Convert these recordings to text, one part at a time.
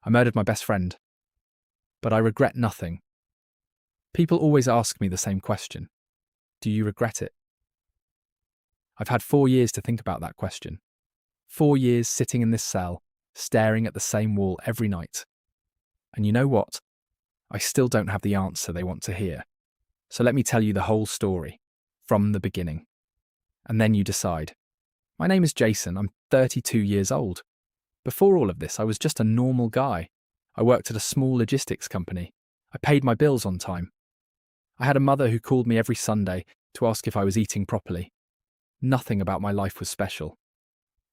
I murdered my best friend. But I regret nothing. People always ask me the same question. Do you regret it? I've had 4 years to think about that question. 4 years sitting in this cell, staring at the same wall every night. And you know what? I still don't have the answer they want to hear. So let me tell you the whole story, from the beginning. And then you decide. My name is Jason. I'm 32 years old. Before all of this, I was just a normal guy. I worked at a small logistics company. I paid my bills on time. I had a mother who called me every Sunday to ask if I was eating properly. Nothing about my life was special.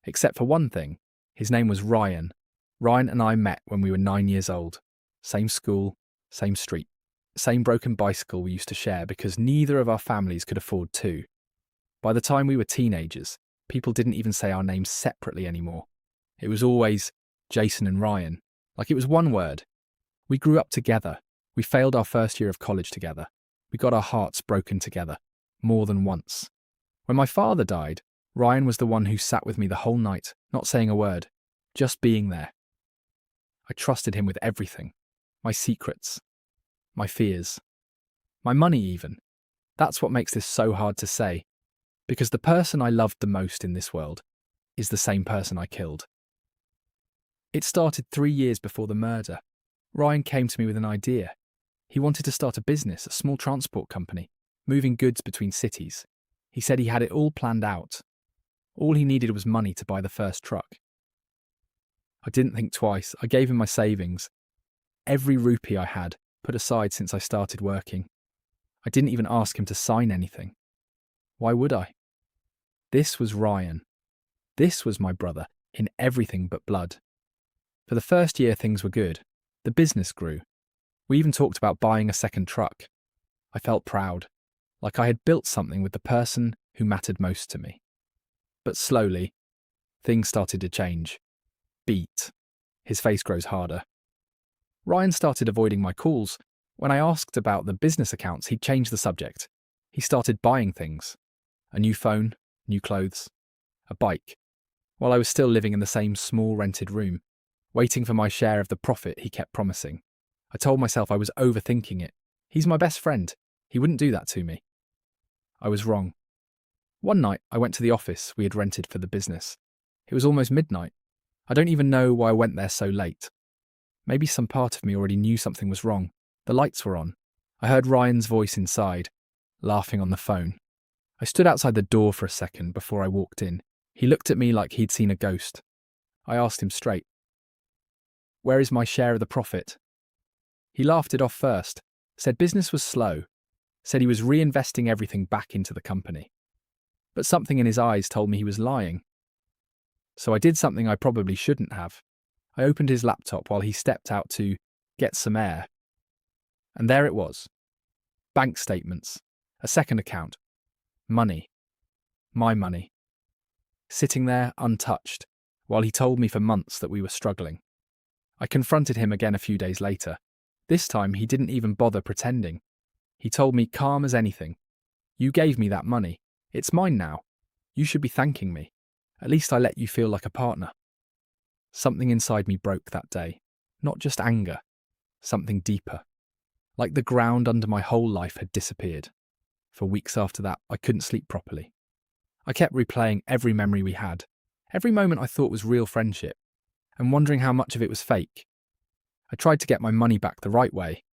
Except for one thing. His name was Ryan. Ryan and I met when we were 9 years old. Same school, same street, same broken bicycle we used to share because neither of our families could afford two. By the time we were teenagers, people didn't even say our names separately anymore. It was always Jason and Ryan, like it was one word. We grew up together. We failed our first year of college together. We got our hearts broken together, more than once. When my father died, Ryan was the one who sat with me the whole night, not saying a word, just being there. I trusted him with everything. My secrets, my fears, my money even. That's what makes this so hard to say, because the person I loved the most in this world is the same person I killed. It started 3 years before the murder. Ryan came to me with an idea. He wanted to start a business, a small transport company, moving goods between cities. He said he had it all planned out. All he needed was money to buy the first truck. I didn't think twice. I gave him my savings. Every rupee I had, put aside since I started working. I didn't even ask him to sign anything. Why would I? This was Ryan. This was my brother, in everything but blood. For the first year, things were good. The business grew. We even talked about buying a second truck. I felt proud, like I had built something with the person who mattered most to me. But slowly, things started to change. Beat. His face grows harder. Ryan started avoiding my calls. When I asked about the business accounts, he'd changed the subject. He started buying things. A new phone, new clothes, a bike, while I was still living in the same small rented room, waiting for my share of the profit he kept promising. I told myself I was overthinking it. He's my best friend. He wouldn't do that to me. I was wrong. One night, I went to the office we had rented for the business. It was almost midnight. I don't even know why I went there so late. Maybe some part of me already knew something was wrong. The lights were on. I heard Ryan's voice inside, laughing on the phone. I stood outside the door for a second before I walked in. He looked at me like he'd seen a ghost. I asked him straight, "Where is my share of the profit?" He laughed it off first, said business was slow, said he was reinvesting everything back into the company. But something in his eyes told me he was lying. So I did something I probably shouldn't have. I opened his laptop while he stepped out to get some air. And there it was. Bank statements, a second account, money, my money. Sitting there untouched, while he told me for months that we were struggling. I confronted him again a few days later. This time he didn't even bother pretending. He told me calm as anything, "You gave me that money. It's mine now. You should be thanking me. At least I let you feel like a partner." Something inside me broke that day. Not just anger, something deeper. Like the ground under my whole life had disappeared. For weeks after that, I couldn't sleep properly. I kept replaying every memory we had, every moment I thought was real friendship, and wondering how much of it was fake. I tried to get my money back the right way.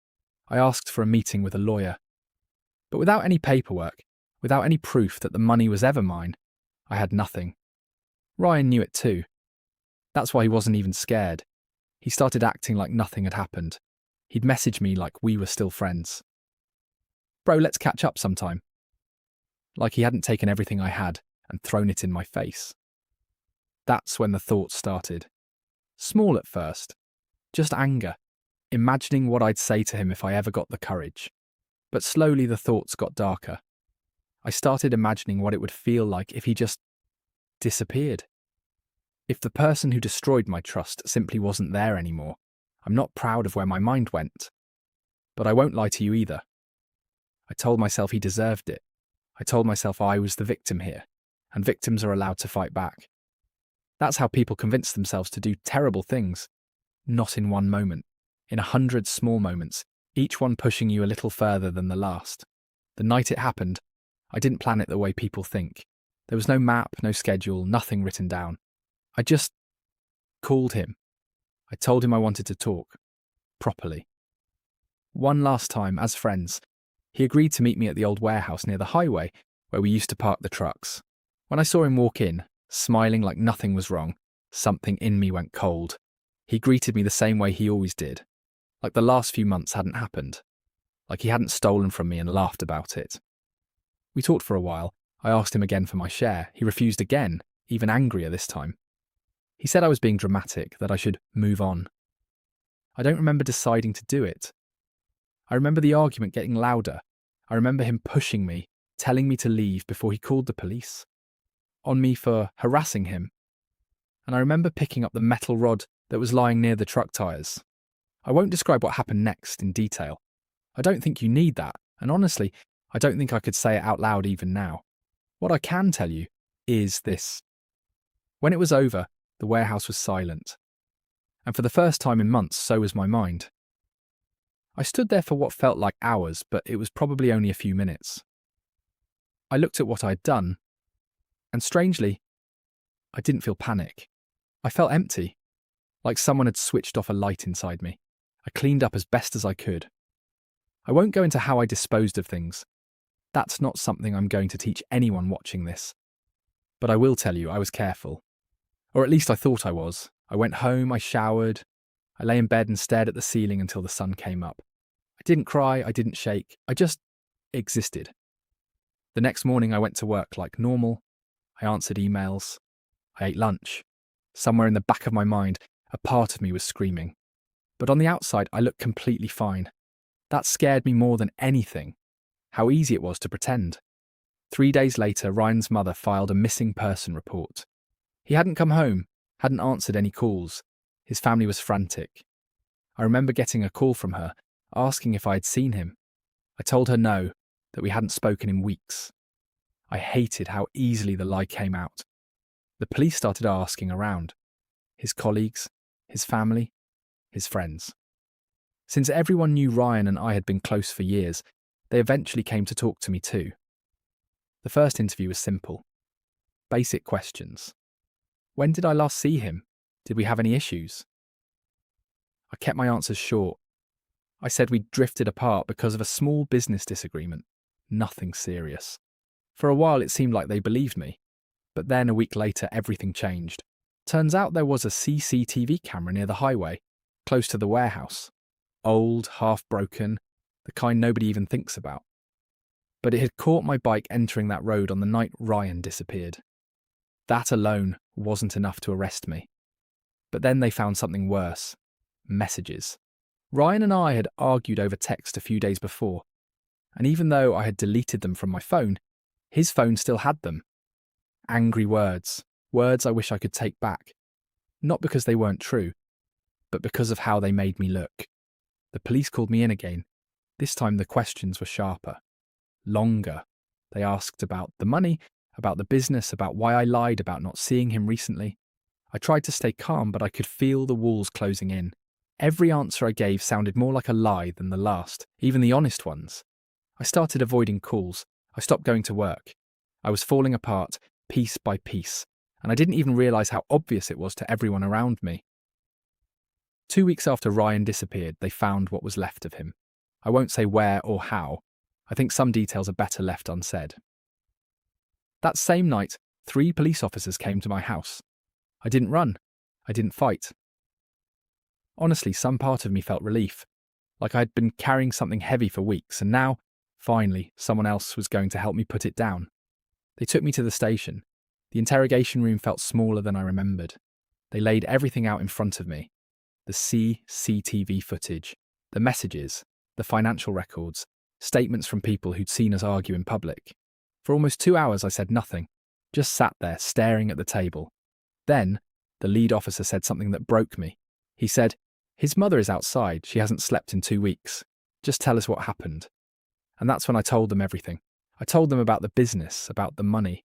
I asked for a meeting with a lawyer. But without any paperwork, without any proof that the money was ever mine, I had nothing. Ryan knew it too. That's why he wasn't even scared. He started acting like nothing had happened. He'd message me like we were still friends. "Bro, let's catch up sometime." Like he hadn't taken everything I had and thrown it in my face. That's when the thoughts started. Small at first. Just anger. Imagining what I'd say to him if I ever got the courage. But slowly the thoughts got darker. I started imagining what it would feel like if he just disappeared. If the person who destroyed my trust simply wasn't there anymore. I'm not proud of where my mind went. But I won't lie to you either. I told myself he deserved it. I told myself I was the victim here, and victims are allowed to fight back. That's how people convince themselves to do terrible things. Not in one moment. In 100 small moments, each one pushing you a little further than the last. The night it happened, I didn't plan it the way people think. There was no map, no schedule, nothing written down. I just called him. I told him I wanted to talk. Properly. One last time, as friends, he agreed to meet me at the old warehouse near the highway where we used to park the trucks. When I saw him walk in, smiling like nothing was wrong, something in me went cold. He greeted me the same way he always did, like the last few months hadn't happened, like he hadn't stolen from me and laughed about it. We talked for a while. I asked him again for my share. He refused again, even angrier this time. He said I was being dramatic, that I should move on. I don't remember deciding to do it. I remember the argument getting louder. I remember him pushing me, telling me to leave before he called the police. On me for harassing him. And I remember picking up the metal rod that was lying near the truck tyres. I won't describe what happened next in detail. I don't think you need that, and honestly, I don't think I could say it out loud even now. What I can tell you is this. When it was over, the warehouse was silent. And for the first time in months, so was my mind. I stood there for what felt like hours, but it was probably only a few minutes. I looked at what I'd done, and strangely, I didn't feel panic. I felt empty, like someone had switched off a light inside me. I cleaned up as best as I could. I won't go into how I disposed of things. That's not something I'm going to teach anyone watching this. But I will tell you, I was careful. Or at least I thought I was. I went home, I showered, I lay in bed and stared at the ceiling until the sun came up. I didn't cry, I didn't shake, I just existed. The next morning I went to work like normal. I answered emails. I ate lunch. Somewhere in the back of my mind, a part of me was screaming. But on the outside, I looked completely fine. That scared me more than anything. How easy it was to pretend. 3 days later, Ryan's mother filed a missing person report. He hadn't come home, hadn't answered any calls. His family was frantic. I remember getting a call from her, asking if I had seen him. I told her no, that we hadn't spoken in weeks. I hated how easily the lie came out. The police started asking around. His colleagues, his family, his friends. Since everyone knew Ryan and I had been close for years, they eventually came to talk to me too. The first interview was simple. Basic questions. When did I last see him? Did we have any issues? I kept my answers short. I said we'd drifted apart because of a small business disagreement. Nothing serious. For a while it seemed like they believed me. But then a week later everything changed. Turns out there was a CCTV camera near the highway, close to the warehouse. Old, half-broken, the kind nobody even thinks about. But it had caught my bike entering that road on the night Ryan disappeared. That alone wasn't enough to arrest me. But then they found something worse. Messages. Ryan and I had argued over text a few days before, and even though I had deleted them from my phone, his phone still had them. Angry words. Words I wish I could take back. Not because they weren't true, but because of how they made me look. The police called me in again. This time the questions were sharper. Longer. They asked about the money, about the business, about why I lied about not seeing him recently. I tried to stay calm, but I could feel the walls closing in. Every answer I gave sounded more like a lie than the last, even the honest ones. I started avoiding calls. I stopped going to work. I was falling apart, piece by piece, and I didn't even realise how obvious it was to everyone around me. 2 weeks after Ryan disappeared, they found what was left of him. I won't say where or how. I think some details are better left unsaid. That same night, 3 police officers came to my house. I didn't run. I didn't fight. Honestly, some part of me felt relief, like I'd been carrying something heavy for weeks, and now, finally, someone else was going to help me put it down. They took me to the station. The interrogation room felt smaller than I remembered. They laid everything out in front of me. The CCTV footage, the messages, the financial records, statements from people who'd seen us argue in public. For almost 2 hours I said nothing, just sat there staring at the table. Then, the lead officer said something that broke me. He said, "His mother is outside, she hasn't slept in 2 weeks. Just tell us what happened." And that's when I told them everything. I told them about the business, about the money,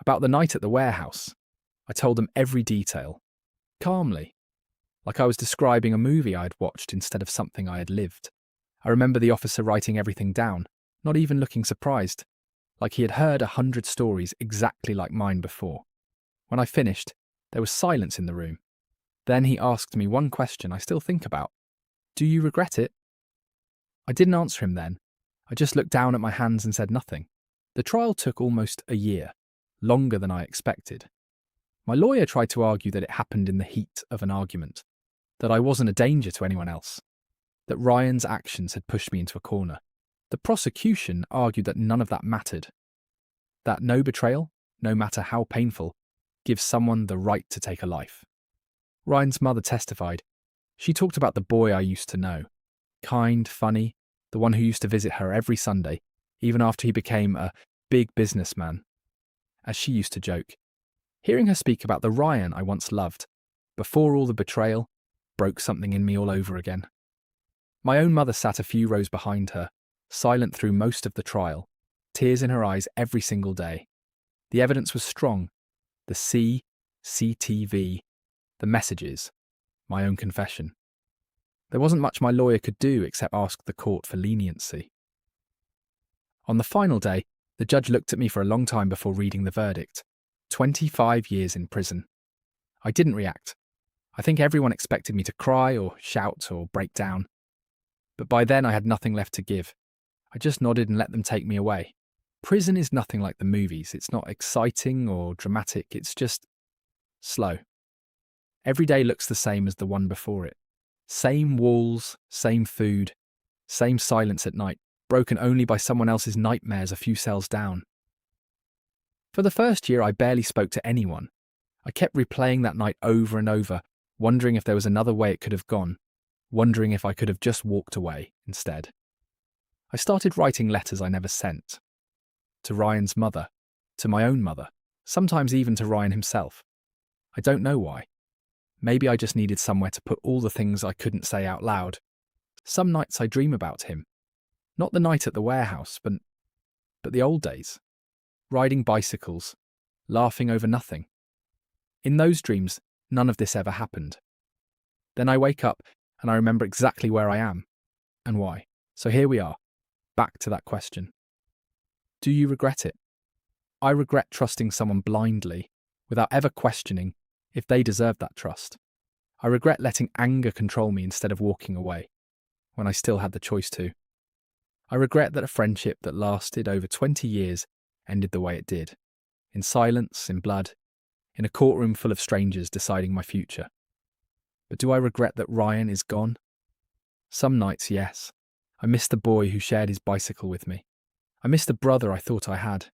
about the night at the warehouse. I told them every detail. Calmly. like I was describing a movie I had watched instead of something I had lived. I remember the officer writing everything down, not even looking surprised, like he had heard 100 stories exactly like mine before. When I finished, there was silence in the room. Then he asked me one question I still think about. Do you regret it? I didn't answer him then. I just looked down at my hands and said nothing. The trial took almost a year, longer than I expected. My lawyer tried to argue that it happened in the heat of an argument, that I wasn't a danger to anyone else, that Ryan's actions had pushed me into a corner. The prosecution argued that none of that mattered, that no betrayal, no matter how painful, gives someone the right to take a life. Ryan's mother testified. She talked about the boy I used to know, kind, funny, the one who used to visit her every Sunday, even after he became a big businessman. As she used to joke, hearing her speak about the Ryan I once loved, before all the betrayal, broke something in me all over again. My own mother sat a few rows behind her, silent through most of the trial, tears in her eyes every single day. The evidence was strong. The CCTV, the messages, my own confession. There wasn't much my lawyer could do except ask the court for leniency. On the final day, the judge looked at me for a long time before reading the verdict. 25 years in prison. I didn't react. I think everyone expected me to cry or shout or break down. But by then I had nothing left to give. I just nodded and let them take me away. Prison is nothing like the movies. It's not exciting or dramatic. It's just slow. Every day looks the same as the one before it. Same walls, same food, same silence at night, broken only by someone else's nightmares a few cells down. For the first year, I barely spoke to anyone. I kept replaying that night over and over, wondering if there was another way it could have gone, wondering if I could have just walked away instead. I started writing letters I never sent. To Ryan's mother, to my own mother, sometimes even to Ryan himself. I don't know why. Maybe I just needed somewhere to put all the things I couldn't say out loud. Some nights I dream about him. Not the night at the warehouse, but the old days. Riding bicycles, laughing over nothing. In those dreams, none of this ever happened. Then I wake up and I remember exactly where I am and why. So here we are, back to that question. Do you regret it? I regret trusting someone blindly, without ever questioning if they deserve that trust. I regret letting anger control me instead of walking away, when I still had the choice to. I regret that a friendship that lasted over 20 years ended the way it did, in silence, in blood, in a courtroom full of strangers deciding my future. But do I regret that Ryan is gone? Some nights, yes. I miss the boy who shared his bicycle with me. I miss the brother I thought I had.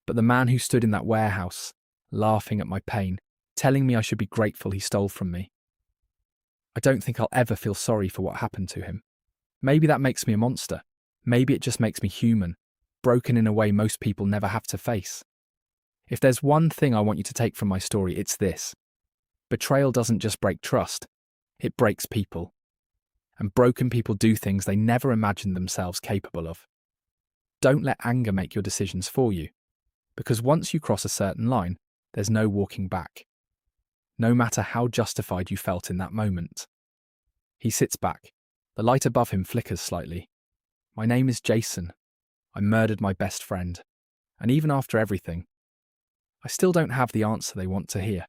But the man who stood in that warehouse, laughing at my pain, telling me I should be grateful he stole from me. I don't think I'll ever feel sorry for what happened to him. Maybe that makes me a monster. Maybe it just makes me human, broken in a way most people never have to face. If there's one thing I want you to take from my story, it's this. Betrayal doesn't just break trust, it breaks people. And broken people do things they never imagined themselves capable of. Don't let anger make your decisions for you, because once you cross a certain line, there's no walking back. No matter how justified you felt in that moment. He sits back. The light above him flickers slightly. My name is Jason. I murdered my best friend. And even after everything, I still don't have the answer they want to hear.